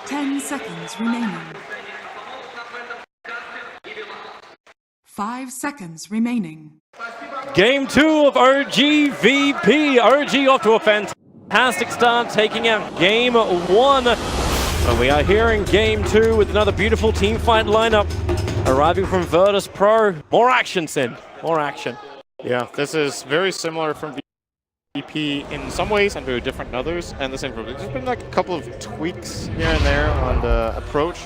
10 seconds remaining. 5 seconds remaining. Game 2 of OGVP. OG off to a fantastic start, taking out Game 1. So we are here in Game 2 with another beautiful team fight lineup arriving from Virtus Pro. More action, Sin. More action. Yeah, this is very similar from VP in some ways and very different in others, and the same for there's been like a couple of tweaks here and there on the approach.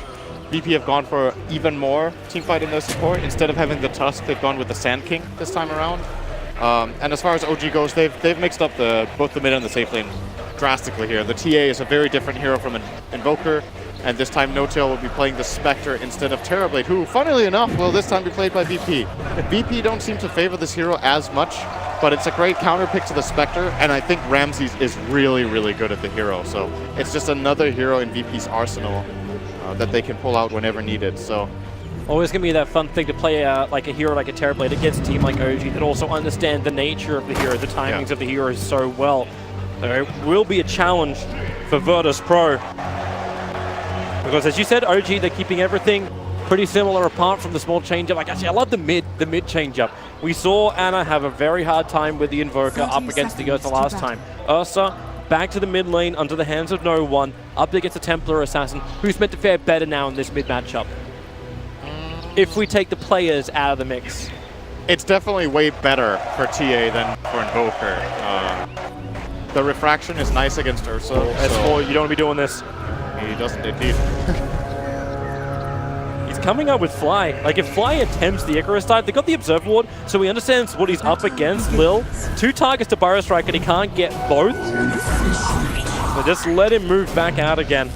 VP have gone for even more teamfight in their support. Instead of having the Tusk, they've gone with the Sand King this time around. And as far as OG goes, they've mixed up both the mid and the safe lane drastically here. The TA is a very different hero from an Invoker, and this time No-Tail will be playing the Spectre instead of Terrorblade, who, funnily enough, will this time be played by VP. VP don't seem to favor this hero as much, but it's a great counter pick to the Spectre, and I think Ramses is really, really good at the hero. So it's just another hero in VP's arsenal that they can pull out whenever needed. So always going to be that fun thing to play like a hero like a Terrorblade against a team like OG that also understand the nature of the hero, the timings of the heroes so well. So it will be a challenge for Virtus Pro. Because as you said, OG, they're keeping everything pretty similar apart from the small change-up. Like, actually, I love the mid change-up. We saw Anna have a very hard time with the Invoker up against the Ursa last time. Ursa back to the mid lane under the hands of no one, up against a Templar Assassin, who's meant to fare better now in this mid matchup. If we take the players out of the mix. It's definitely way better for TA than for Invoker. The refraction is nice against Ursa. S4, you don't want to be doing this. He doesn't indeed. He's coming up with Fly. Like, if Fly attempts the Icarus dive, they got the Observer Ward, so he understands what he's up against. Lil, 2 targets to Burrow Strike, and he can't get both. So just let him move back out again.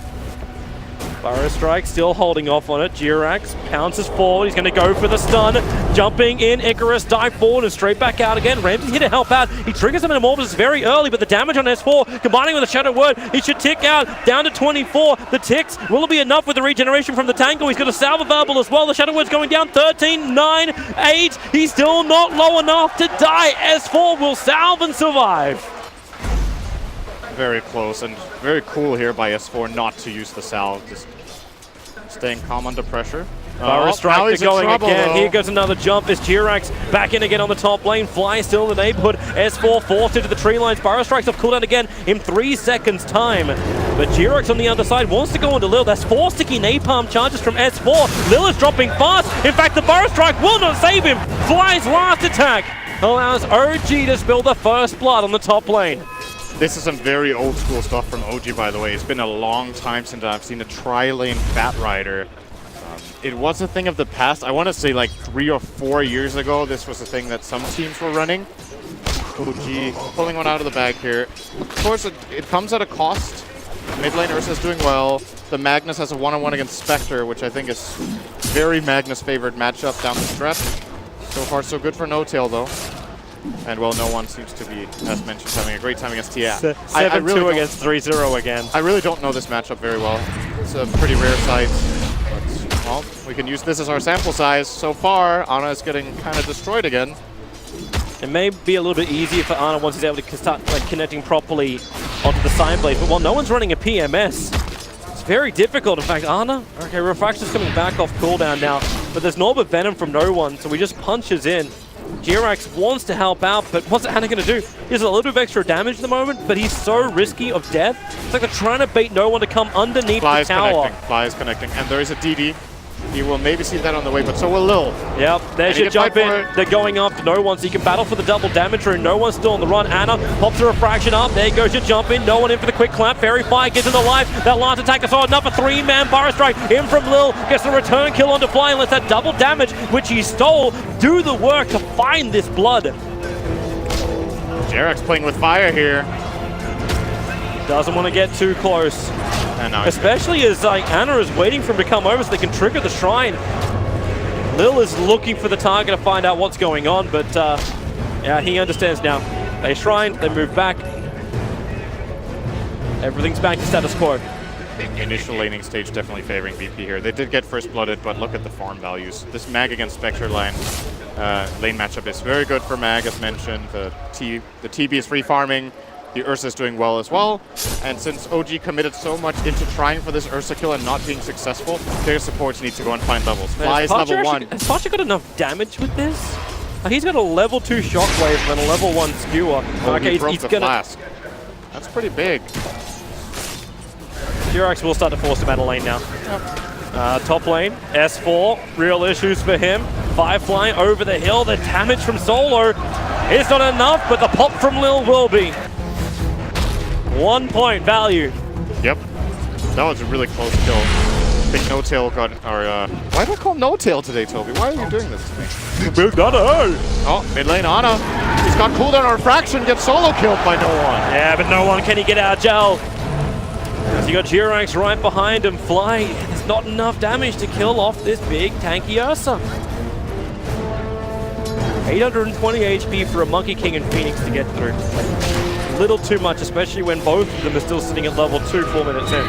Burrow Strike still holding off on it. Jirax pounces forward. He's going to go for the stun. Jumping in. Icarus dive forward and straight back out again. Ramsey's here to help out. He triggers him in a Morpheus very early, but the damage on S4 combining with a Shadow Word, he should tick out down to 24. The ticks will it be enough with the regeneration from the Tangle? He's got a salve available as well. The Shadow Word's going down 13, 9, 8. He's still not low enough to die. S4 will salve and survive. Very close and very cool here by S4 not to use the salve, just staying calm under pressure. Burrow Strike going trouble, again. though. Here goes another jump as Jirax back in again on the top lane. Fly still in the neighborhood. S4 forced into the tree lines. Burrow Strike's off cooldown again in 3 seconds time. But Jirax on the other side wants to go into Lil. That's 4 sticky napalm charges from S4. Lil is dropping fast. In fact, the Burrow Strike will not save him. Fly's last attack allows OG to spill the first blood on the top lane. This is some very old school stuff from OG, by the way. It's been a long time since I've seen a tri-lane Bat Rider. It was a thing of the past. I want to say like 3 or 4 years ago, this was a thing that some teams were running. OG pulling one out of the bag here. Of course, it comes at a cost. Mid lane Ursa is doing well. The Magnus has a one-on-one against Spectre, which I think is very Magnus favored matchup down the stretch. So far, so good for No-Tail, though. And well, no one seems to be, as mentioned, having a great time against Tia. 7-2 against 3-0 again. I really don't know this matchup very well. It's a pretty rare sight. But, well, we can use this as our sample size. So far, Ana is getting kind of destroyed again. It may be a little bit easier for Ana once he's able to start connecting properly onto the Sign Blade. But while no one's running a PMS, it's very difficult. In fact, Ana, okay, Refraction's coming back off cooldown now. But there's Norb of Venom from no one, so he just punches in. Jirax wants to help out, but what's Ana going to do? He has a little bit of extra damage at the moment, but he's so risky of death. It's like they're trying to bait no one to come underneath the tower. Fly is connecting, and there is a DD. He will maybe see that on the way, but so will Lil. Yep, there's your jump in. They're going after no one, so you can battle for the double damage rune. No one's still on the run. Ana pops a refraction up. There goes your jump in. No one in for the quick clap. Fairy Fire gets in the life. That last attack is on. Another 3-man Burrow Strike in from Lil. Gets the return kill onto Fly and lets that double damage, which he stole, do the work to find this blood. Jirax playing with fire here. Doesn't want to get too close. Especially as Ana is waiting for him to come over so they can trigger the shrine. Lil is looking for the target to find out what's going on, but yeah, he understands now. They shrine, they move back. Everything's back to status quo. initial laning stage definitely favoring VP here. They did get first blooded, but look at the farm values. This Mag against Spectre lane matchup is very good for Mag, as mentioned. The TB is free farming. The Ursa is doing well as well. And since OG committed so much into trying for this Ursa kill and not being successful, their supports need to go and find levels. Fly is level 1. Has Pacha got enough damage with this? He's got a level 2 shockwave and a level 1 skewer. Oh, okay, he broke he's the gonna. flask. That's pretty big. Jirax will start to force him out of lane now. Yep. Top lane, S4, real issues for him. Firefly over the hill, the damage from Solo is not enough, but the pop from Lil will be. 1 point value. Yep. That was a really close kill. I think No-Tail got, why do I call No-Tail today, Toby? Why are you doing this to me? Big Dota! Oh, mid lane Ana. He's got cooldown on Refraction, gets solo killed by no one. Yeah, but no one can he get out of jail. As you got Jirax right behind him, Fly. There's not enough damage to kill off this big tanky Ursa. 820 HP for a Monkey King and Phoenix to get through. A little too much, especially when both of them are still sitting at level 2 4 minutes in.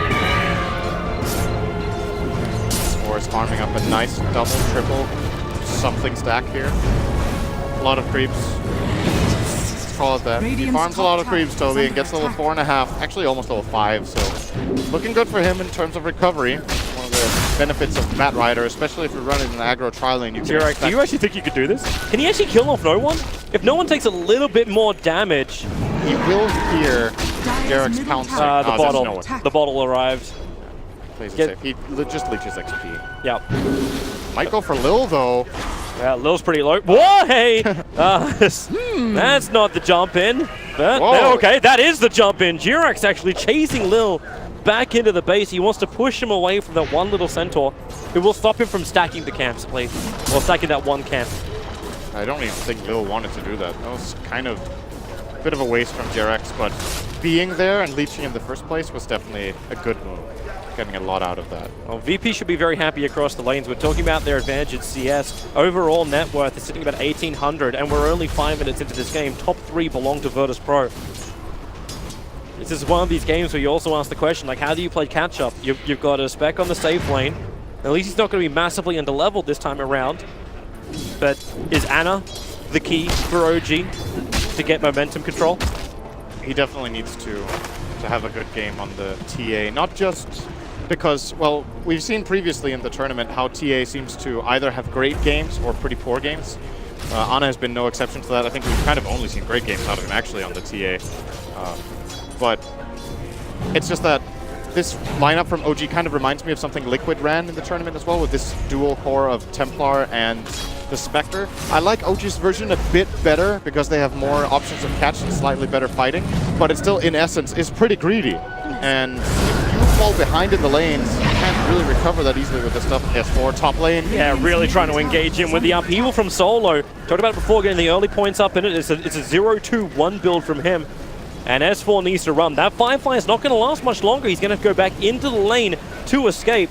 Or is farming up a nice double, triple, something stack here. A lot of creeps. Let's call it that. He farms a lot of creeps, Toby, and gets level 4.5. Actually, almost level 5, so looking good for him in terms of recovery. One of the benefits of Matt Rider, especially if you're running an aggro tri-lane. Jirax, do you actually think you could do this? Can he actually kill off no one? If no one takes a little bit more damage... He will hear Derek's pouncing. The bottle. The bottle arrives. Plays it safe. He just leeches XP. Yep. Might go for Lil, though. Yeah, Lil's pretty low. Whoa, hey! That's not the jump in. Okay, that is the jump in. Jirax actually chasing Lil back into the base. He wants to push him away from that one little centaur. It will stop him from stacking the camps, please. Or stacking that one camp. I don't even think Lil wanted to do that. That was kind of a bit of a waste from Jirax, but being there and leeching in the first place was definitely a good move. Getting a lot out of that. Well, VP should be very happy across the lanes. We're talking about their advantage in CS. Overall net worth is sitting about 1,800, and we're only 5 minutes into this game. Top 3 belong to Virtus Pro. This is one of these games where you also ask the question, like, how do you play catch-up? You've got a spec on the safe lane. At least he's not going to be massively underleveled this time around. But is Ana the key for OG to get momentum control? He definitely needs to have a good game on the TA, not just because, well, we've seen previously in the tournament how TA seems to either have great games or pretty poor games. Ana has been no exception to that. I think we've kind of only seen great games out of him actually on the TA. But it's just that this lineup from OG kind of reminds me of something Liquid ran in the tournament as well, with this dual core of Templar and the Spectre. I like OG's version a bit better because they have more options of catch and slightly better fighting, but it still, in essence, is pretty greedy. And if you fall behind in the lanes, you can't really recover that easily with this stuff. S4 top lane. Yeah, really trying to engage him with the upheaval from Solo. Talked about it before, getting the early points up in it. It's a 0-2-1 build from him. And S4 needs to run. That Firefly is not going to last much longer. He's going to go back into the lane to escape.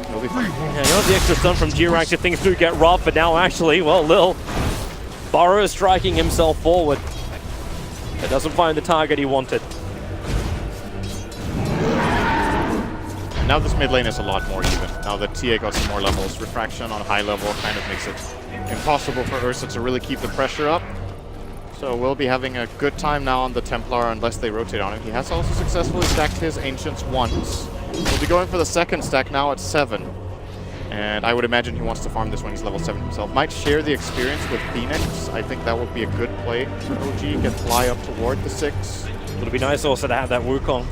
He'll be fine. Yeah, you know, the extra stun from Jirax if things do get rough, but now actually, well, Lil Burrow striking himself forward. But doesn't find the target he wanted. Now this mid lane is a lot more even. Now that TA got some more levels, Refraction on high level kind of makes it impossible for Ursa to really keep the pressure up. So we'll be having a good time now on the Templar unless they rotate on him. He has also successfully stacked his Ancients once. We'll be going for the second stack now at 7. And I would imagine he wants to farm this when he's level 7 himself. Might share the experience with Phoenix. I think that would be a good play for OG. Can fly up toward the 6. It would be nice also to have that Wukong.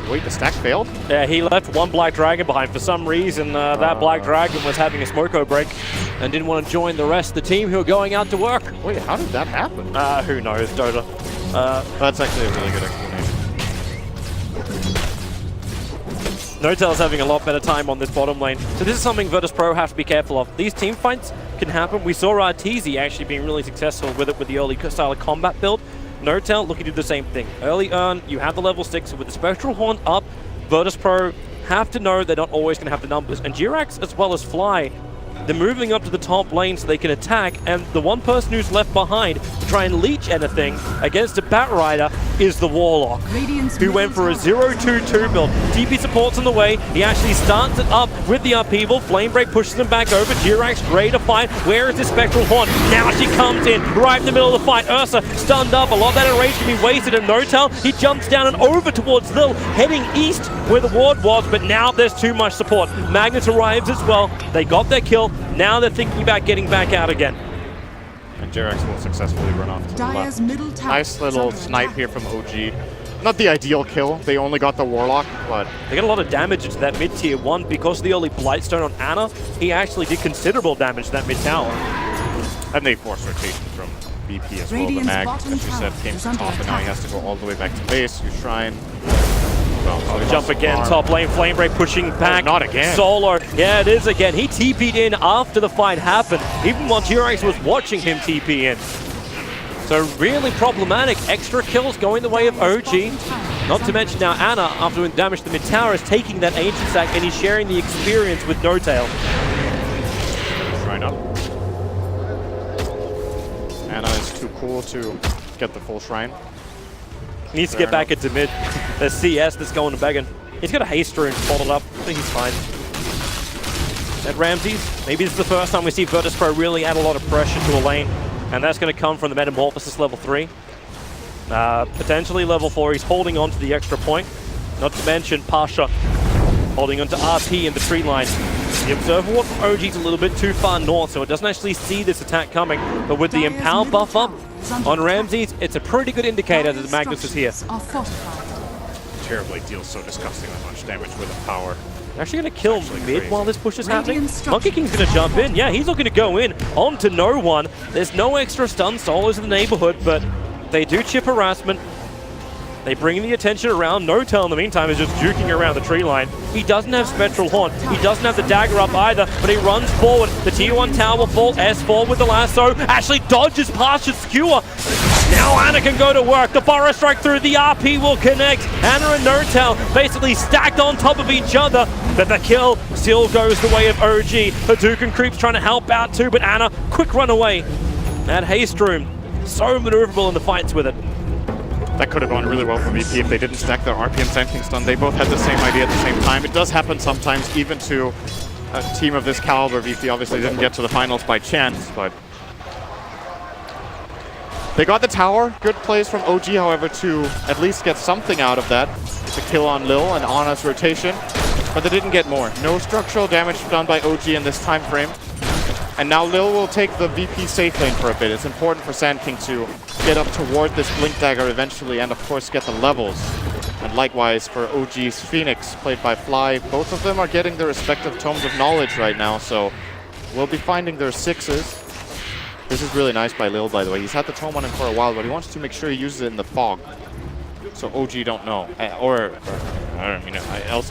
Wait, the stack failed? Yeah, he left one Black Dragon behind. For some reason, that Black Dragon was having a smoko break and didn't want to join the rest of the team who are going out to work. Wait, how did that happen? Who knows, Dota. That's actually a really good explanation. No-Tail's having a lot better time on this bottom lane. So this is something Virtus Pro have to be careful of. These team fights can happen. We saw Arteezy actually being really successful with it with the early style of combat build. No-Tail looking to do the same thing. Early earn, you have the level 6 with the Spectral Horn up. Virtus Pro have to know they're not always going to have the numbers. And Jirax as well as Fly, they're moving up to the top lane so they can attack. And the one person who's left behind to try and leech anything against a Bat Rider is the Warlock, who went for a 0-2-2 build. TP support's on the way. He actually starts it up with the upheaval. Flame Break pushes him back over. Jirax ready to fight. Where is the Spectral Horn? Now she comes in right in the middle of the fight. Ursa stunned up. A lot of that enrage can be wasted. And Notel, he jumps down and over towards Lil, heading east where the ward was, but now there's too much support. Magnus arrives as well. They got their kill. Now they're thinking about getting back out again. And Jirax will successfully run off to the left. Middle tower Nice little snipe here from OG. Not the ideal kill. They only got the Warlock, but they got a lot of damage into that mid-tier 1 because of the early Blightstone on Ana. He actually did considerable damage to that mid-tower. And they forced rotation from BP as well. The Mag, as you said, came to top, and now he has to go all the way back to base. Use Shrine. Well, so jump again, top lane, Flame Break pushing back. Not again. Solo, yeah, it is again. He TP'd in after the fight happened, even while Jirax was watching him TP in. So really problematic. Extra kills going the way of OG. Not to mention now Ana, after doing damage to the mid-tower, is taking that Ancient Sack and he's sharing the experience with Notail. Shrine up. Ana is too cool to get the full Shrine. He needs to get back into mid. There's CS that's going to Beggin. He's got a haste rune followed up. I think he's fine. At Ramses, maybe this is the first time we see Virtus Pro really add a lot of pressure to a lane. And that's going to come from the Metamorphosis level 3. Potentially level 4. He's holding on to the extra point. Not to mention Pasha holding onto RP in the tree line. The Observer Ward from OG is a little bit too far north, so it doesn't actually see this attack coming. But with the Empower buff up on Ramses, it's a pretty good indicator that the Magnus is here. Terribly deals so disgustingly much damage with the power. They're actually going to kill mid while this push is happening. Monkey King's going to jump in. Yeah, he's looking to go in onto no one. There's no extra stun solos in the neighborhood, but they do chip harassment. They bring the attention around. Notel in the meantime is just juking around the tree line. He doesn't have Spectral Horn. He doesn't have the dagger up either, but he runs forward. The tier 1 tower will fall. S4 with the lasso. Actually dodges past his skewer. Now Ana can go to work. The Burrow Strike through. The RP will connect. Ana and Notel basically stacked on top of each other, but the kill still goes the way of OG. Hadouken Creep's trying to help out too, but Ana, quick run away. That haste rune, so maneuverable in the fights with it. That could have gone really well for VP if they didn't stack their RP and Sand King stun. They both had the same idea at the same time. It does happen sometimes, even to a team of this caliber. VP obviously didn't get to the finals by chance, but they got the tower. Good plays from OG, however, to at least get something out of that. It's a kill on Lil and Ana's rotation, but they didn't get more. No structural damage done by OG in this time frame. And now Lil will take the VP safe lane for a bit. It's important for Sand King to get up toward this Blink Dagger eventually and of course get the levels. And likewise for OG's Phoenix, played by Fly. Both of them are getting their respective Tomes of Knowledge right now, so we'll be finding their 6s. This is really nice by Lil, by the way. He's had the Tome on him for a while, but he wants to make sure he uses it in the fog. So OG don't know. Else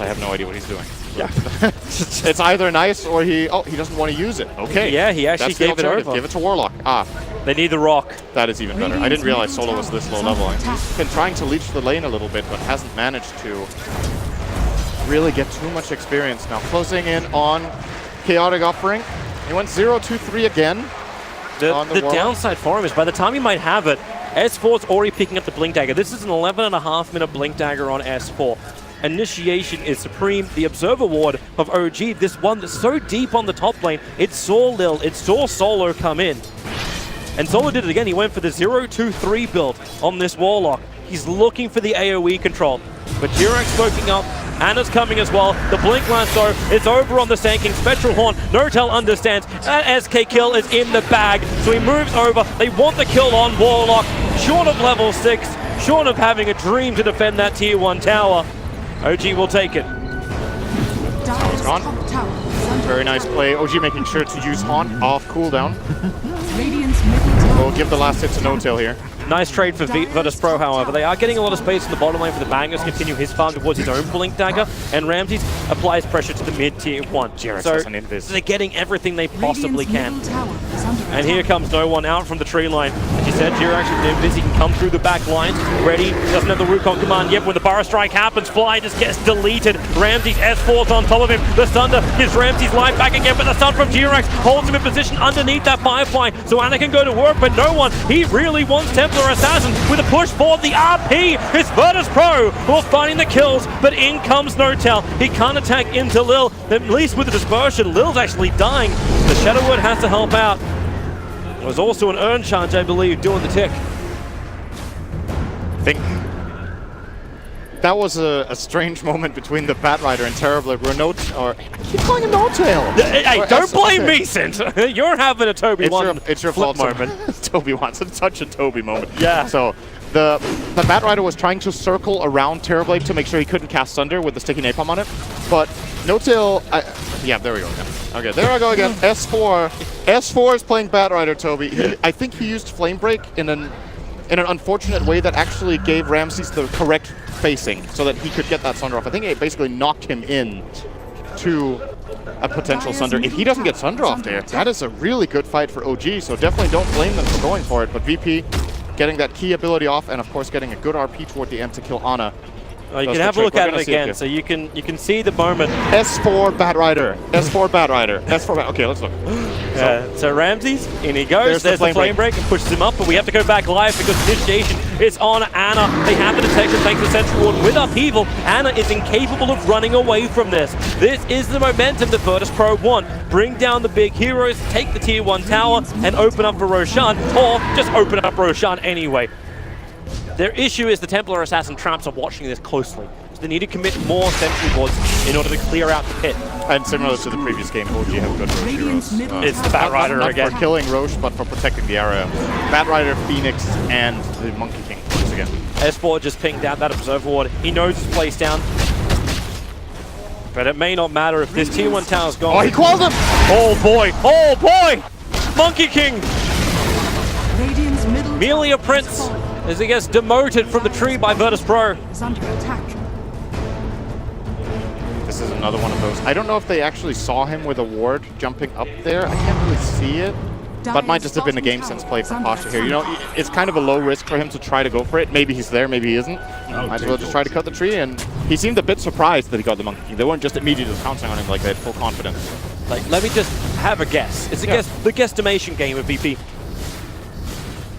I have no idea what he's doing. Yeah. It's either nice or he doesn't want to use it. Okay. Yeah, he actually gave it over. Give it to Warlock. They need the rock. That is even better. I didn't realize Solo was this low level. He's been trying to leech the lane a little bit, but hasn't managed to really get too much experience. Now closing in on Chaotic Offering. He went 0-2-3 again. The downside for him is by the time he might have it, S4's already picking up the Blink Dagger. This is an 11.5 minute Blink Dagger on S4. Initiation is supreme. The Observer Ward of OG, this one that's so deep on the top lane, it saw Lil, it saw Solo come in. And Solo did it again. He went for the 0-2-3 build on this Warlock. He's looking for the AoE control. But Jirax smoking up. Ana's coming as well. The Blink Lasso is over on the Sand King. Spectral Horn. Notel understands. That SK kill is in the bag. So he moves over. They want the kill on Warlock. Short of level 6. Short of having a dream to defend that tier 1 tower. OG will take it. He's gone. Very nice play. OG making sure to use Haunt off cooldown. We'll give the last hit to Notail here. Nice trade for Virtus Pro, however. They are getting a lot of space in the bottom lane for the Magnus to continue his farm towards his own Blink Dagger, and Ramses applies pressure to the mid-tier 1. So they're getting everything they possibly can. And here comes no one out from the tree line. And you said, Jirax with Invis, he can come through the back line. Ready, doesn't have the Wukong command yet. When the Burrow Strike happens, Fly just gets deleted. Ramsey's S4's on top of him. The Thunder gives Ramsey's life back again, but the stun from Jirax holds him in position underneath that Firefly. So Anna can go to work, but no one. He really wants Templar Assassin with a push forward. The RP is Virtus Pro who are finding the kills, but in comes Notel. He can't attack into Lil, at least with the dispersion. Lil's actually dying. The Shadow Word has to help out. There's also an Urn Charge, I believe, doing the tick. I think that was a strange moment between the Batrider and Terrorblade where I keep calling him No-Tail. Hey, don't blame me, Sint. You're having a Toby one. It's your fault moment. Toby wants such a Toby moment. Yeah. So the Batrider was trying to circle around Terrorblade to make sure he couldn't cast Thunder with the sticky napalm on it, but No-Tail. Yeah, there we go again. Okay, there I go again. S4. S4 is playing Batrider, Toby. I think he used Flame Break in an unfortunate way that actually gave Ramses the correct facing so that he could get that Sunder off. I think it basically knocked him in to a potential Sunder. If he doesn't get Sunder off there, that is a really good fight for OG, so definitely don't blame them for going for it. But VP getting that key ability off and of course getting a good RP toward the end to kill Ana. You can have a look at it again, so you can see the moment. S4 Batrider. S4 Batrider. S4 Okay, let's look. So Ramses, in he goes. There's the flame break and pushes him up, but we have to go back live because initiation is on Ana. They have the detection thanks to Central Ward. With Upheaval, Ana is incapable of running away from this. This is the momentum that Virtus Pro want. Bring down the big heroes, take the tier 1 tower, and open up for Roshan, or just open up Roshan anyway. Their issue is the Templar Assassin traps are watching this closely. So they need to commit more sentry boards in order to clear out the pit. And similar to the previous game, OG have good Roche heroes. It's the Batrider not again. for killing Roche, but for protecting the area. Batrider, Phoenix, and the Monkey King once again. S4 just pinged out that Observer Ward. He knows his place down. But it may not matter if this tier 1 tower's gone. Oh, he qualled him! Oh boy! Oh boy! Monkey King! Melia Prince as he gets demoted from the tree by Virtus Pro. Is under attack. This is another one of those. I don't know if they actually saw him with a ward jumping up there. I can't really see it. But might just have been a game sense play for Pasha here. You know, it's kind of a low risk for him to try to go for it. Maybe he's there, maybe he isn't. Might as well just try to cut the tree, and he seemed a bit surprised that he got the Monkey King. They weren't just immediately pouncing on him like they had full confidence. Like, let me just have a guess. It's a the guesstimation game of VP.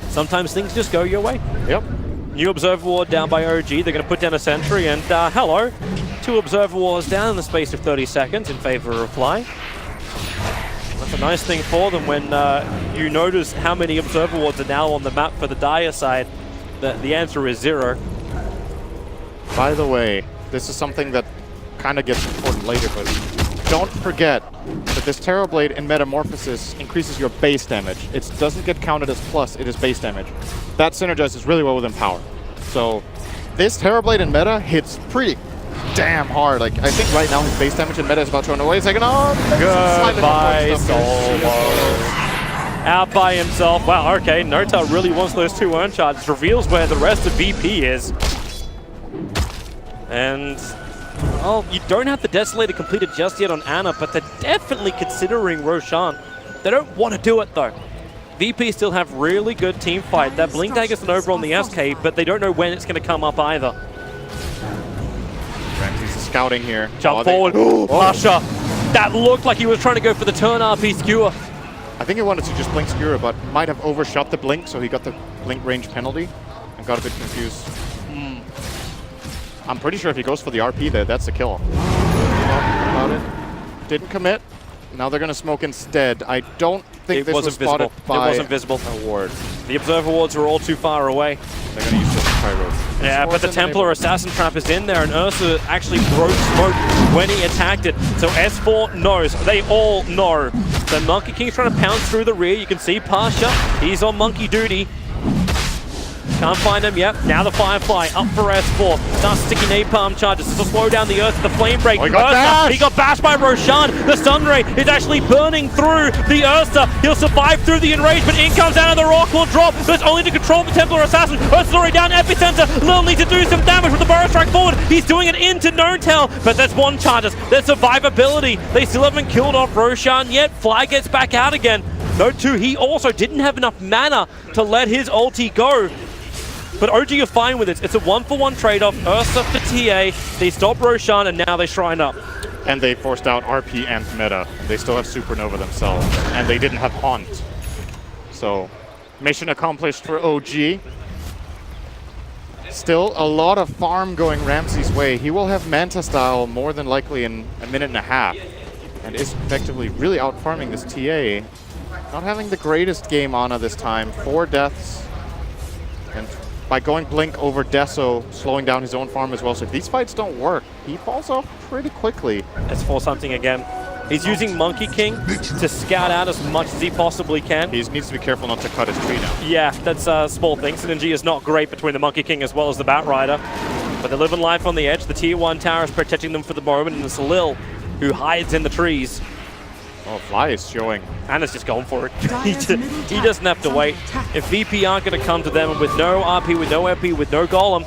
Sometimes things just go your way. Yep. New Observer Ward down by OG. They're going to put down a sentry, and hello. 2 Observer Wards down in the space of 30 seconds in favor of Fly. That's a nice thing for them when you notice how many Observer Wards are now on the map for the Dire side. The answer is 0. By the way, this is something that kind of gets important later, but don't forget that this Terrorblade in Metamorphosis increases your base damage. It doesn't get counted as plus, it is base damage. That synergizes really well with Empower. So this Terrorblade in meta hits pretty damn hard. Like, I think right now his base damage in meta is about to run away. Second on. Goodbye, Solo. Out by himself. Wow, okay. Notel really wants those 2 Urn Charges. Reveals where the rest of VP is. And, well, you don't have the Desolator completed just yet on Ana, but they're definitely considering Roshan. They don't want to do it, though. VP still have really good team fight. That Blink Dagger's an over on the SK, but they don't know when it's going to come up either. Ramsey's scouting here. Jump forward. Pasha. That looked like he was trying to go for the turn RP skewer. I think he wanted to just Blink Skewer, but might have overshot the Blink, so he got the Blink range penalty and got a bit confused. I'm pretty sure if he goes for the RP there, that's a kill. About it. Didn't commit. Now they're going to smoke instead. I don't think this was spotted by It wasn't visible. a ward. The Observer Wards are all too far away. They're going to use this Pyro. Yeah, but the Templar Assassin Trap is in there, and Ursa actually broke smoke when he attacked it. So S4 knows. They all know. The Monkey King's trying to pounce through the rear. You can see Pasha. He's on monkey duty. Can't find him, yep. Now the Firefly up for S4. Starts sticky napalm charges. This will slow down the Earth, the flame break. Oh, he got bashed by Roshan. The Sunray is actually burning through the Ursa. He'll survive through the enrage, but in comes out of the Rock will drop. But it's only to control the Templar Assassin. Ursa's already down epicenter. Lil needs to do some damage with the Burrow Strike forward. He's doing it into No-Tail, but there's one charges. There's survivability. They still haven't killed off Roshan yet. Fly gets back out again. No2, he also didn't have enough mana to let his ulti go. But OG are fine with it. It's a 1-for-1 trade-off. Ursa for TA. They stop Roshan, and now they shrine up. And they forced out RP and Meta. They still have Supernova themselves. And they didn't have Haunt. So, mission accomplished for OG. Still a lot of farm going Ramsey's way. He will have Manta style more than likely in a minute and a half. And is effectively really out-farming this TA. Not having the greatest game Ana this time. 4 deaths. And by going Blink over Deso, slowing down his own farm as well. So if these fights don't work, he falls off pretty quickly. Let's force something again. He's using Monkey King to scout out as much as he possibly can. He needs to be careful not to cut his tree down. Yeah, that's a small thing. Synergy is not great between the Monkey King as well as the Bat Rider. But they're living life on the edge. The Tier 1 tower is protecting them for the moment, and it's Lil who hides in the trees. Oh, Fly is showing. Anna's just going for it. he doesn't have to wait. If VP aren't going to come to them with no RP, with no MP, with no Golem,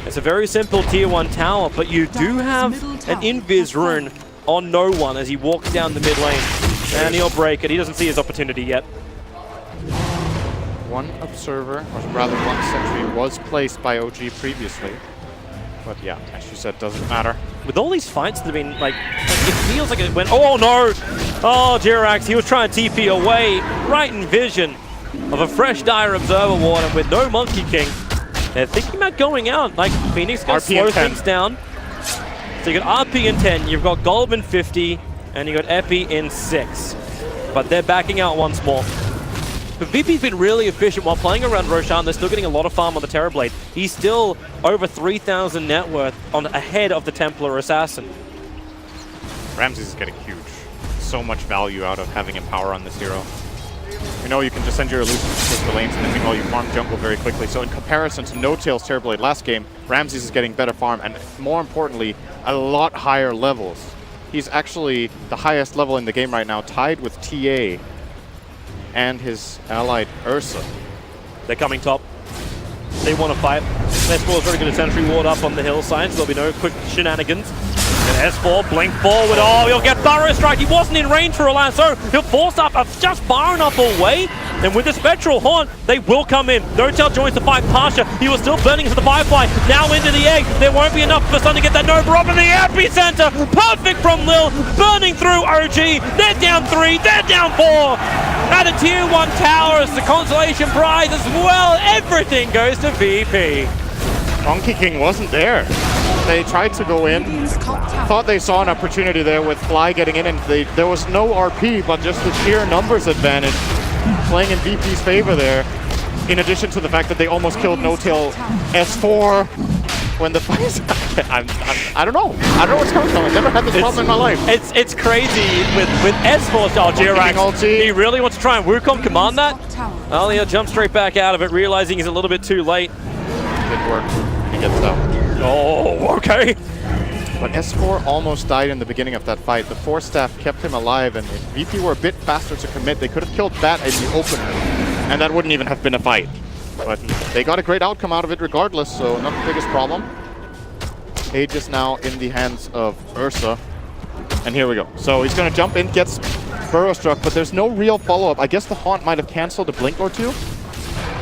it's a very simple Tier 1 tower, but you do have an Invis rune on no one as he walks down the mid lane. And he'll break it. He doesn't see his opportunity yet. One observer, or rather one sentry, was placed by OG previously. But yeah, as you said, doesn't matter. With all these fights that have been, like it feels like it went, oh no! Oh, Jirax, he was trying to TP away, right in vision of a fresh Dire Observer Ward, and with no Monkey King, they're thinking about going out. Like, Phoenix going to slow things down. So you got RP in 10, you've got Golb in 50, and you got Epi in 6. But they're backing out once more. But VP's been really efficient while playing around Roshan. They're still getting a lot of farm on the Terrorblade. He's still over 3,000 net worth on ahead of the Templar Assassin. Ramses is getting huge. So much value out of having Empower on this hero. You know, you can just send your illusions to the lanes, and then meanwhile you farm jungle very quickly. So in comparison to No-Tail's Terrorblade last game, Ramses is getting better farm, and more importantly, a lot higher levels. He's actually the highest level in the game right now, tied with TA and his allied Ursa. They're coming top. They want to fight. S4 is very good at sentry ward up on the hillside, so there'll be no quick shenanigans. And S4 blink forward. Oh, he'll get Burrow Strike. He wasn't in range for a lasso. He'll force up just far enough away. And with the Spectral Haunt, they will come in. No-Tail joins the fight. Pasha, he was still burning into the Firefly. Now into the egg. There won't be enough for Sun to get that Nova up in the epicenter. Perfect from Lil. Burning through OG. They're down 3. They're down 4. At a Tier 1 tower as the consolation prize as well. Everything goes to VP. Monkey King wasn't there. They tried to go in, thought they saw an opportunity there with Fly getting in, and there was no RP, but just the sheer numbers advantage playing in VP's favor there. In addition to the fact that they almost killed No-Tail S4 when the fight. I don't know. I don't know what's coming from. I've never had this problem in my life. It's crazy with S4 style Jirax. He really wants to try and Wukong command that. Oh, he'll jump straight back out of it, realizing he's a little bit too late. Didn't work. He gets out. Oh, okay. But S4 almost died in the beginning of that fight. The Force Staff kept him alive, and if VP were a bit faster to commit, they could have killed Bat in the opener, and that wouldn't even have been a fight. But they got a great outcome out of it regardless, so not the biggest problem. Age is now in the hands of Ursa. And here we go. So he's going to jump in, gets Burrow Struck, but there's no real follow-up. I guess the Haunt might have canceled a blink or two.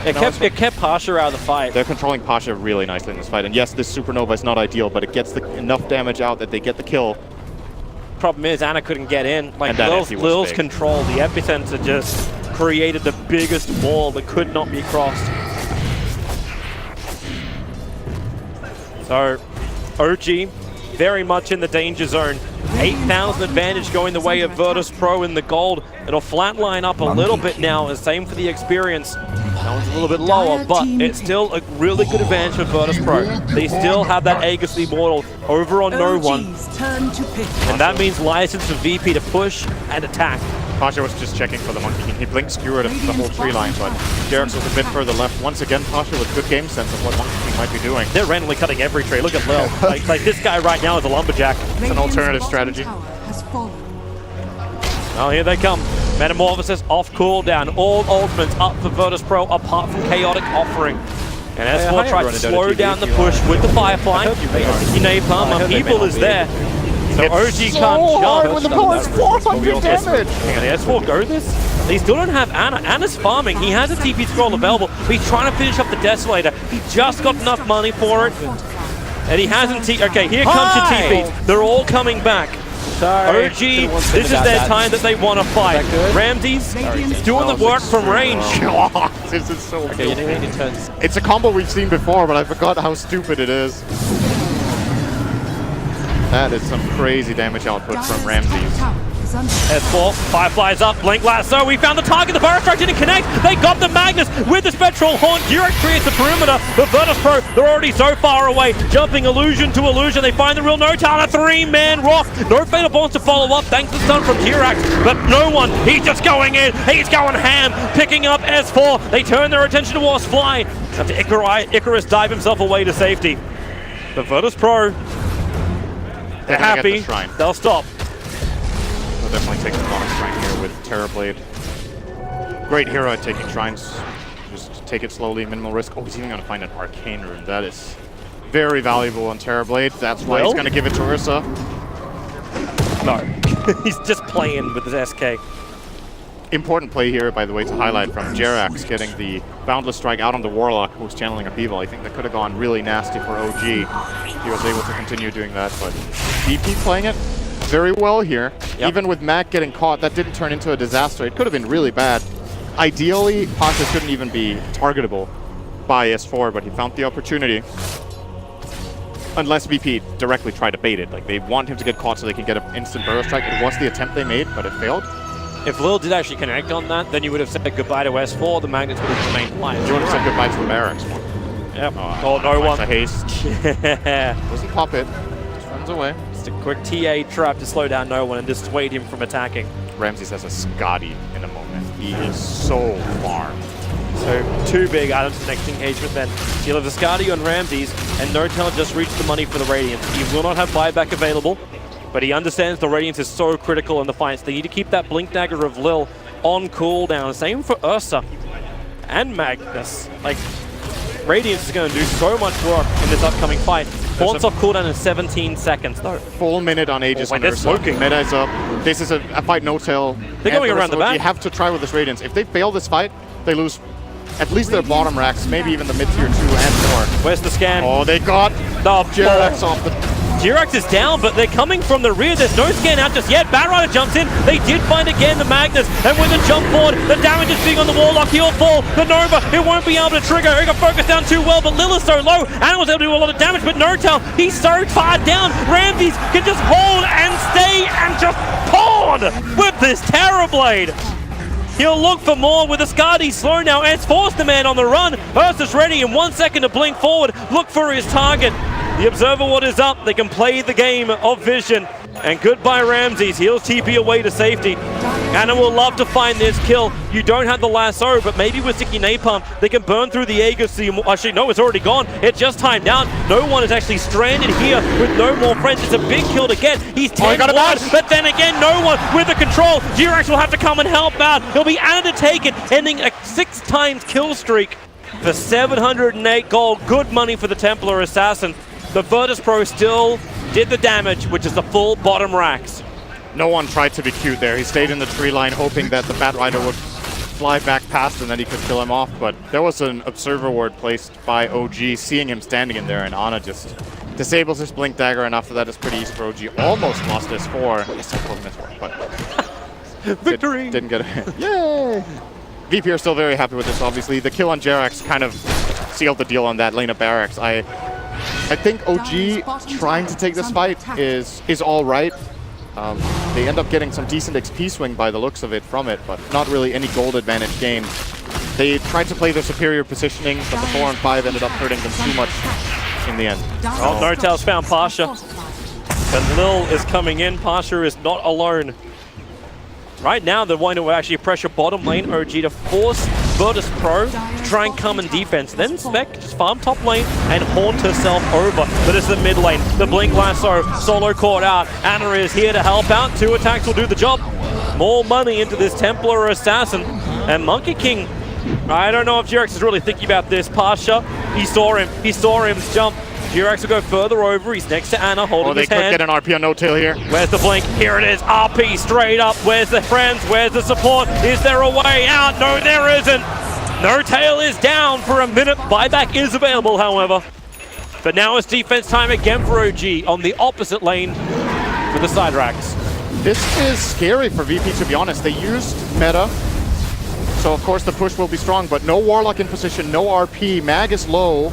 It kept Pasha out of the fight. They're controlling Pasha really nicely in this fight. And yes, this Supernova is not ideal, but it gets enough damage out that they get the kill. Problem is, Ana couldn't get in. Like, Lil's control, the epicenter just created the biggest wall that could not be crossed. So, OG very much in the danger zone. 8,000 advantage going the way of Virtus Pro in the gold. It'll flatline up a little bit now, and same for the experience. That one's a little bit lower, but it's still a really good advantage for Virtus Pro. They still have that Aegis Immortal over on no one. And that means license for VP to push and attack. Pasha was just checking for the Monkey King. He blinked skewered the whole tree line, but Derek's was a bit further left. Once again, Pasha with good game sense of what Monkey King might be doing. They're randomly cutting every tree. Look at Lil. like this guy right now is a lumberjack. It's an alternative strategy. Oh, here they come. Metamorphosis off cooldown. All ultimates up for Virtus Pro apart from Chaotic Offering. And S4 tries to slow down the push with the Firefly. Napalm, People is there. So OG can't jump. When the pull is 400 damage! Can the S4 go this? They still don't have Ana. Ana's farming. He has a TP scroll available, but he's trying to finish up the Desolator. He just got enough money for it. And he hasn't Okay, here comes your TPs. They're all coming back. Sorry. OG, this is their time that they want to fight. Ramses doing the work from range. This is so Okay, cool. It's a combo we've seen before, but I forgot how stupid it is. That is some crazy damage output from Ramses. S4, Firefly's up, Blink Lasso, we found the target, the Burrow Strike didn't connect, they got the Magnus with the Spectral Haunt, Direct creates the perimeter, the Virtus Pro, they're already so far away, jumping illusion to illusion, they find the real No-Town, a 3-man rock, no Fatal Bonds to follow up, thanks to the stun from Dirac, but no one, he's just going in, he's going ham, picking up S4, they turn their attention towards Fly, after Icarus dive himself away to safety. The Virtus Pro, they're happy, they'll stop. Definitely take the bottom shrine here with Terrorblade. Great hero at taking shrines. Just take it slowly, minimal risk. Oh, he's even going to find an Arcane Rune. That is very valuable on Terrorblade. That's why he's going to give it to Ursa. No, he's just playing with his SK. Important play here, by the way, to highlight from Jerax getting the Boundless Strike out on the Warlock who's channeling Upheaval. I think that could have gone really nasty for OG. He was able to continue doing that, but DP playing it very well here. Yep. Even with Mac getting caught, that didn't turn into a disaster. It could have been really bad. Ideally, Pasha couldn't even be targetable by S4, but he found the opportunity. Unless VP directly tried to bait it. Like, they want him to get caught so they can get an instant Burrow Strike. It was the attempt they made, but it failed. If Lil did actually connect on that, then you would have said goodbye to S4, the Magnets would have remained flying. You would have said goodbye to the Barracks one. Yep. Oh, no one. A haste. Yeah. Doesn't pop it. Just runs away. Just a quick TA trap to slow down no one and dissuade him from attacking. Ramses has a Scotty in a moment. He is so far. So, two big items for next engagement then. He'll have the Scotty on Ramses, and No-Tail just reached the money for the Radiance. He will not have buyback available, but he understands the Radiance is so critical in the fights. They need to keep that Blink Dagger of Lil on cooldown. Same for Ursa and Magnus. Like, Radiance is going to do so much work in this upcoming fight. Haunts off cooldown in 17 seconds, though. Full minute on Aegis on they're Ursa. smoking. Meta is up. This is a fight No-Tail. They're going around the back. You have to try with this Radiance. If they fail this fight, they lose at least their bottom racks, maybe even the mid-tier 2 and more. Where's the scan? Oh, they got Jerax off the... Jerax is down, but they're coming from the rear. There's no scan out just yet. Batrider jumps in. They did find again the Magnus. And with the jump forward, the damage is big on the Warlock. He'll fall. The Nova, it won't be able to trigger. He got focused down too well, but Lil is so low. Anna was able to do a lot of damage, but No-Tail, he's so far down. Ramses can just hold and stay and just pawn with this Terrorblade. He'll look for more with the Skadi slow now. S4's the man on the run. Ursa's ready in 1 second to blink forward. Look for his target. The Observer Ward is up. They can play the game of vision. And goodbye Ramses. He'll TP away to safety. Anna will love to find this kill. You don't have the lasso, but maybe with Sticky Napalm, they can burn through the Aegis. Actually, no, it's already gone. It's just timed out. No one is actually stranded here with no more friends. It's a big kill to get. He's 10 wide, but then again, no one with the control. Durax will have to come and help out. He'll be Anna to take it, ending a 6 times kill streak for 708 gold. Good money for the Templar Assassin. The Virtus Pro still did the damage, which is the full bottom racks. No one tried to be cute there. He stayed in the tree line hoping that the Batrider would fly back past and then he could kill him off, but there was an Observer Ward placed by OG, seeing him standing in there, and Ana just disables his Blink Dagger, and after that it's pretty easy for OG. Almost lost S4. Yes, I closed S4, but victory! Didn't get it. Yay! VP are still very happy with this, obviously. The kill on Jerax kind of sealed the deal on that lane of Barracks. I think OG trying to take this fight is all right. They end up getting some decent XP swing by the looks of it from it, but not really any gold advantage gained. They tried to play their superior positioning, but the 4 and 5 ended up hurting them too much in the end. Oh, No-Tail's found Pasha. And Lil is coming in. Pasha is not alone. Right now, they're wanting to actually pressure bottom lane OG to force Virtus Pro to try and come in defense. Then Spec just farm top lane and haunt herself over. But it's the mid lane. The Blink Lasso, Solo caught out. Ana is here to help out. 2 attacks will do the job. More money into this Templar Assassin. And Monkey King, I don't know if G-Rex is really thinking about this. Pasha, he saw him jump. G-Rex will go further over. He's next to Ana, holding his hand. They could get an RP on no-tail here. Where's the blink? Here it is. RP straight up. Where's the friends? Where's the support? Is there a way out? No, there isn't. No-tail is down for a minute. Buyback is available, however. But now it's defense time again for OG on the opposite lane for the side racks. This is scary for VP, to be honest. They used meta, so of course the push will be strong, but no Warlock in position, no RP. Mag is low.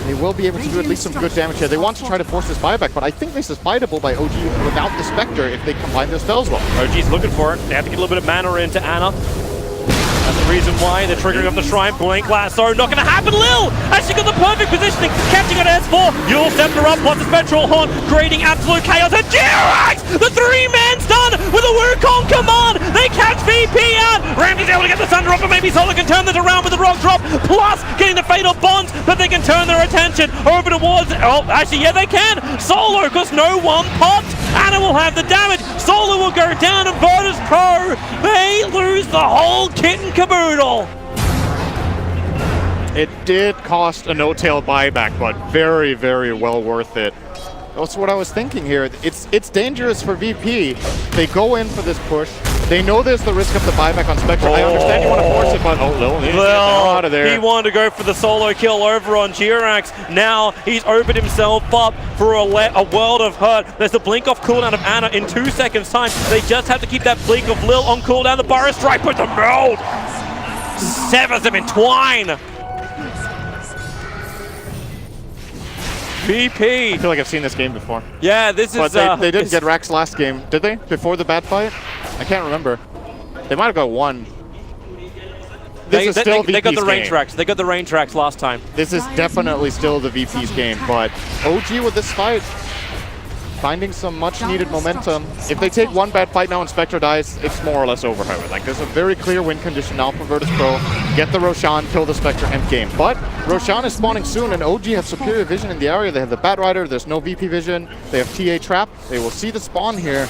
They will be able to do at least some good damage here. They want to try to force this buyback, but I think this is fightable by OG without the Spectre if they combine their spells well. OG's looking for it. They have to get a little bit of mana into Ana. That's the reason why they're triggering up the Shrine. Blink Lasso, not going to happen. Lil actually got the perfect positioning, catching on S4. Yule stepped her up, plus the Spectral Horn, creating absolute chaos. And G-Rex, the 3-man stun with a Wukong command. They catch VP out. Ramsey's able to get the Thunder up, and maybe Solo can turn this around with the Rock Drop, plus getting the Fatal Bonds, but they can turn their attention over towards, oh, actually, yeah, they can. Solo, because no one popped. Ana will have the damage. Solo will go down, and Virtus Pro, they lose the whole kit and caboodle. It did cost a no-tail buyback, but very, very well worth it. That's what I was thinking here. It's dangerous for VP. They go in for this push. They know there's the risk of the buyback on Spectre. I understand you want to force it, but Lil needs to get out of there. He wanted to go for the solo kill over on G-Rex. Now he's opened himself up for a world of hurt. There's the blink off cooldown of Ana in 2 seconds time. They just have to keep that blink of Lil on cooldown. The Burrow Strike puts him meld. Severs him in twine. VP. I feel like I've seen this game before. Yeah, this is... But they didn't get Rax last game, did they? Before the bad fight? I can't remember. They might have got one. This is still VP's they got the rain game. tracks. They got the rain tracks last time. This is definitely still the VP's game, but OG with this fight, finding some much-needed momentum. If they take one bad fight now and Spectre dies, it's more or less over, however. Like, there's a very clear win condition now for Virtus Pro. Get the Roshan, kill the Spectre, end game. But Roshan is spawning soon, and OG have superior vision in the area. They have the Bat Rider, there's no VP vision. They have TA Trap. They will see the spawn here.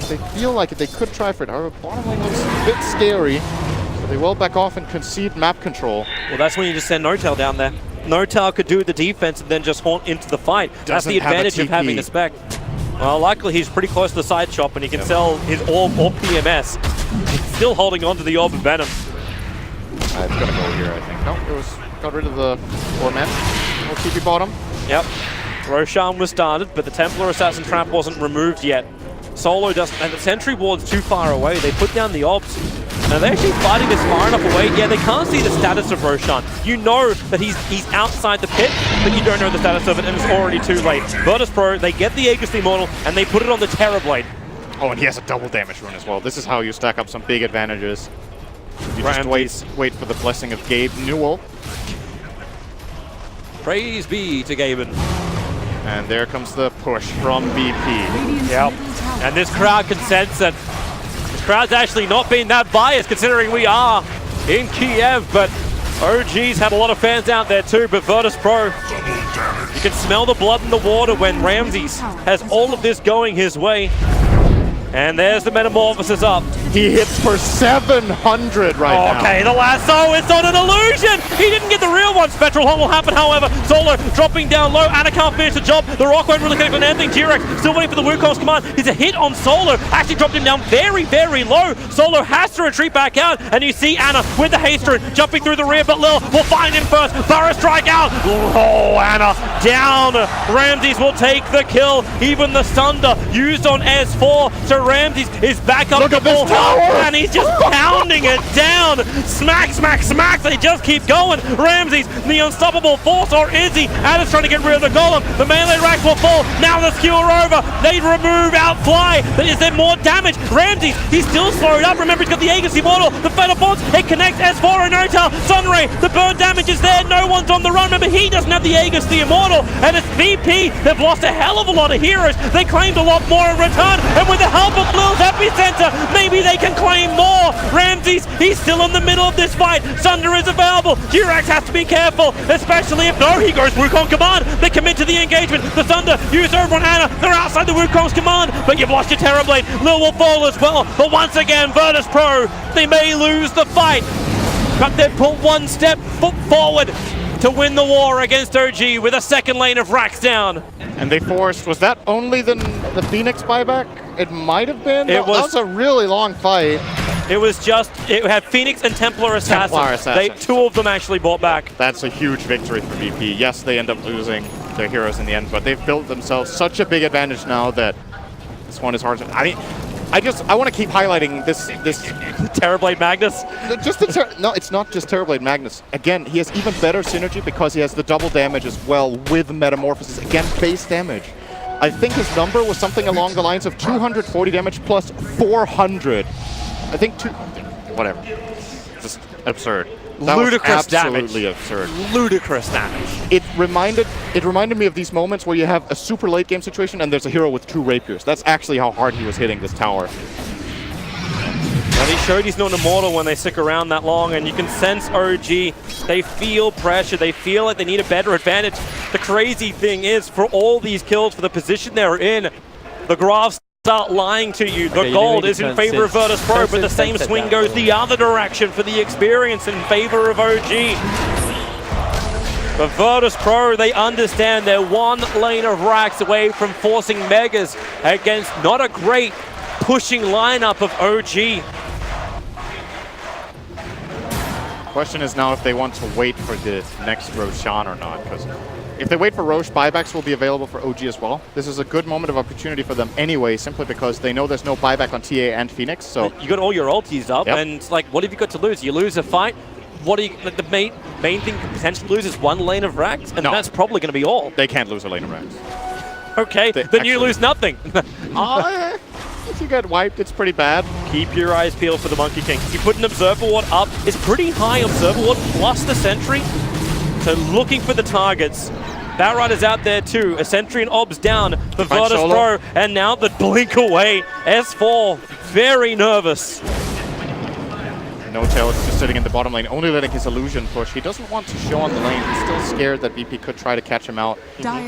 They feel like they could try for it. However, bottom lane looks a bit scary. So they will back off and concede map control. Well, that's when you just send No-Tail down there. No-Tail could do the defense and then just haunt into the fight. That's the advantage of having the Spec. Well, luckily he's pretty close to the side shop and he can sell his Orb or PMS. He's still holding on to the Orb of Venom. It's gonna go here, I think. No, got rid of the 4-man. We'll keep you bottom. Yep. Roshan was started, but the Templar Assassin Trap wasn't removed yet. Solo doesn't, and the Sentry Ward's too far away. They put down the Orbs. Now they're actually fighting this far enough away. Yeah, they can't see the status of Roshan. You know that he's outside the pit, but you don't know the status of it, and it's already too late. Virtus Pro, they get the Aegis Immortal, and they put it on the Terrorblade. Oh, and he has a double damage rune as well. This is how you stack up some big advantages. You just wait for the blessing of Gabe Newell. Praise be to Gaben. And there comes the push from VP. Yep. And this crowd can sense it. This crowd's actually not been that biased considering we are in Kiev, but OG's had a lot of fans out there too, but Virtus Pro, you can smell the blood in the water when Ramses has all of this going his way. And there's the Metamorphosis up. He hits for 700 right now. Okay, the lasso, it's on an illusion! He didn't get the real one. Spectral Horn will happen, however. Solo dropping down low. Ana can't finish the job. The Rock won't really connect on anything. G-Rex still waiting for the Wukong's command. He's a hit on Solo. Actually dropped him down very, very low. Solo has to retreat back out. And you see Ana with the haste rune jumping through the rear, but Lil will find him first. Burrow Strike out. Oh, Ana down. Ramses will take the kill. Even the Sunder used on S4. So Ramses is back up. Look at this tower! And he's just pounding it down. Smack, smack, smack. They just keep going. Ramses, the unstoppable force, or is he? Ana's trying to get rid of the golem. The melee racks will fall. Now the skewer over. They remove Outfly. But is there more damage? Ramses, he's still slowed up. Remember, he's got the Aegis Immortal. The Fatal Bonds, it connects S4 and No-Tail. Sunray, the burn damage is there. No one's on the run. Remember, he doesn't have the Aegis, the Immortal. And it's VP. They've lost a hell of a lot of heroes. They claimed a lot more in return. And with the help for Lil's epicenter. Maybe they can claim more. Ramses, he's still in the middle of this fight. Sunder is available. Durax has to be careful, especially if no, he goes Wukong command. They commit to the engagement. The Sunder use over on Ana. They're outside the Wukong's command, but you've lost your Terrorblade. Lil will fall as well. But once again, Virtus Pro, they may lose the fight, but they put one step forward to win the war against OG with a second lane of racks down. And they forced, was that only the Phoenix buyback? It might have been. That was a really long fight. It was just, it had Phoenix and Templar Assassin. Two of them actually bought back. That's a huge victory for VP. Yes, they end up losing their heroes in the end, but they've built themselves such a big advantage now that this one is hard to... I mean, I want to keep highlighting this Terrorblade Magnus. No, it's not just Terrorblade Magnus. Again, he has even better synergy because he has the double damage as well with Metamorphosis. Again, base damage. I think his number was something along the lines of 240 damage plus 400. I think whatever. Just absurd. That ludicrous was absolutely damage. Absurd. Ludicrous damage. It reminded me of these moments where you have a super late game situation and there's a hero with 2 rapiers. That's actually how hard he was hitting this tower. And he showed he's not immortal when they stick around that long, and you can sense OG. They feel pressure. They feel like they need a better advantage. The crazy thing is, for all these kills, for the position they're in, the graphs start lying to you. The gold is in favor of Virtus Pro, but the same swing goes the other direction for the experience in favor of OG. But Virtus Pro, they understand they're one lane of racks away from forcing Megas against not a great pushing lineup of OG. Question is now if they want to wait for the next Roshan or not, because if they wait for Roche, buybacks will be available for OG as well. This is a good moment of opportunity for them anyway, simply because they know there's no buyback on TA and Phoenix. So you got all your ultis up, and like, what have you got to lose? You lose a fight. What do you? The main thing to potentially lose is one lane of racks, and that's probably going to be all. They can't lose a lane of racks. Okay, then you lose nothing. If you get wiped, it's pretty bad. Keep your eyes peeled for the Monkey King. You put an Observer Ward up. It's pretty high Observer Ward plus the Sentry. So looking for the targets. Batrider's out there too. A Sentry and Obs down for Virtus Pro. And now the blink away. S4 very nervous. No Tail is just sitting in the bottom lane, only letting his illusion push. He doesn't want to show on the lane. He's still scared that VP could try to catch him out.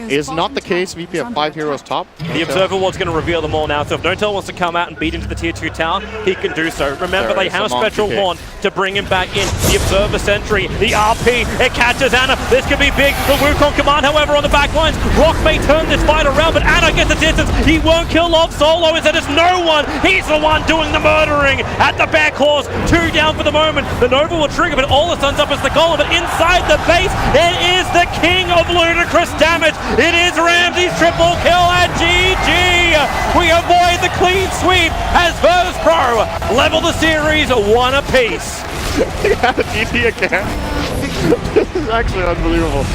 Is not the case. VP have 5 heroes top. The Observer Ward's going to reveal them all now, so if No Tail wants to come out and beat into the tier 2 tower, he can do so. Remember, they have Spectral Horn to bring him back in. The Observer Sentry, the RP, it catches Ana. This could be big. The Wukong command, however, on the back lines. Rock may turn this fight around, but Ana gets the distance. He won't kill off Solo. Is that it's no one? He's the one doing the murdering at the Bear Claws. 2 down for the moment. The Nova will trigger, but all the sun's up as the golem. But inside the base, it is the king of ludicrous damage. It is Ramsey's triple kill at GG. We avoid the clean sweep as Virtus Pro level the series 1 apiece. Yeah, GG again. This is actually unbelievable.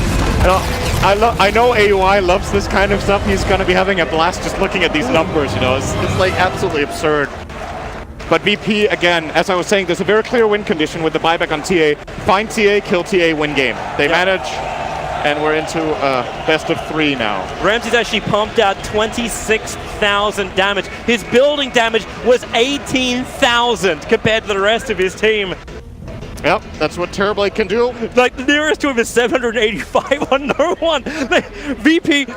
I know AUI loves this kind of stuff. He's going to be having a blast just looking at these numbers, you know. It's like absolutely absurd. But VP, again, as I was saying, there's a very clear win condition with the buyback on TA. Find TA, kill TA, win game. They manage, and we're into best of 3 now. Ramsey's actually pumped out 26,000 damage. His building damage was 18,000 compared to the rest of his team. Yep, that's what Terrorblade can do. Like, the nearest to him is 785 on no one. VP